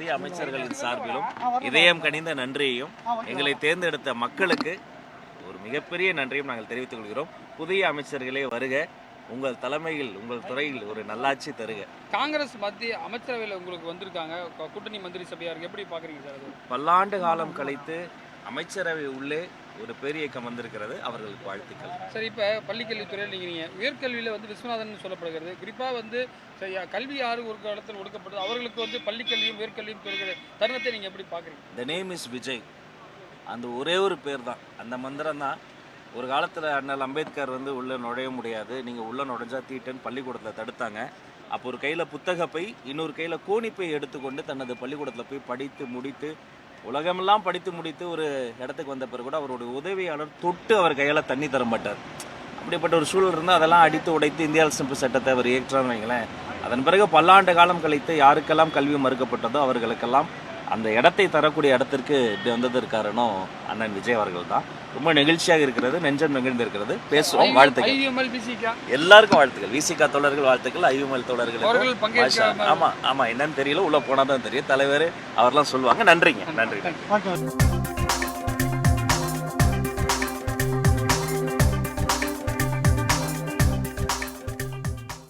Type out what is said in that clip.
புதிய அமைச்சர்களின் சார்பிலும் இதயம் கனிந்த நன்றியையும் எங்களை தேர்ந்தெடுத்த மக்களுக்கு ஒரு மிகப்பெரிய நன்றியும் நாங்கள் தெரிவித்துக் கொள்கிறோம். புதிய அமைச்சர்களே வருக, உங்கள் தலைமையில் உங்கள் துறையில் ஒரு நல்லாட்சி தருக. காங்கிரஸ் மத்திய அமைச்சரவையில் உங்களுக்கு வந்திருக்காங்க, கூட்டணி மந்திரி சபையா இருக்கு, எப்படி பாக்குறீங்க சார்? அது பல்லாண்டு காலம் கழித்து அமைச்சரவை உள்ளே ஒரு பெரிய இயக்கம் வந்திருக்கிறது, அவர்களுக்கு வாழ்த்துக்கள். சரி, இப்போ பள்ளிக்கல்வித்துறையில் நீங்கள் உயர்கல்வியில் வந்து விஸ்வநாதன் சொல்லப்படுகிறது. குறிப்பாக வந்து கல்வி யாரு ஒரு காலத்தில் ஒடுக்கப்பட்டது, அவர்களுக்கு வந்து பள்ளிக்கல்வியும் உயர்கல்வியும் பெறுகிற தருணத்தை நீங்கள் எப்படி பார்க்குறீங்க? The name is Vijay. அந்த ஒரே ஒரு பேர் தான், அந்த மந்திரம் தான். ஒரு காலத்தில் அண்ணல் அம்பேத்கர் வந்து உள்ளே நுழைய முடியாது, நீங்கள் உள்ளே நுழைஞ்சா தீட்டுன்னு பள்ளிக்கூடத்தில் தடுத்தாங்க. அப்போ ஒரு கையில் புத்தகப்பை, இன்னொரு கையில் கோணிப்பை எடுத்துக்கொண்டு தனது பள்ளிக்கூடத்தில் போய் படித்து முடித்து, உலகமெல்லாம் படித்து முடித்து ஒரு இடத்துக்கு வந்த பிறகு கூட அவருடைய உதவியாளர் தொட்டு அவர் கையில் தண்ணி தர மாட்டார். அப்படிப்பட்ட ஒரு சூழல் இருந்தால் அதெல்லாம் அடித்து உடைத்து இந்திய அரசியலமைப்பு சட்டத்தை அவர் ஏற்றான்னு வைங்களேன். அதன் பிறகு பல்லாண்டு காலம் கழித்து யாருக்கெல்லாம் கல்வி மறுக்கப்பட்டதோ அவர்களுக்கெல்லாம் அந்த இடத்தை தரக்கூடிய இடத்திற்கு வந்ததற்கு காரணம் அண்ணன் விஜய் அவர்கள் தான். ரொம்ப நெகிழ்ச்சியாக இருக்கிறது, நெஞ்சம் நெகிழ்ந்து இருக்கிறது. பேசுவோம். வாழ்த்துக்கள் எல்லாருக்கும், வாழ்த்துக்கள். விசிகா தோழர்கள் வாழ்த்துக்கள், ஐவிஎம்எல் தோழர்கள். ஆமா ஆமா, என்னன்னு தெரியல, உள்ள போனாதான் தெரியும். தலைவர் அவர்லாம் சொல்லுவாங்க. நன்றிங்க, நன்றி.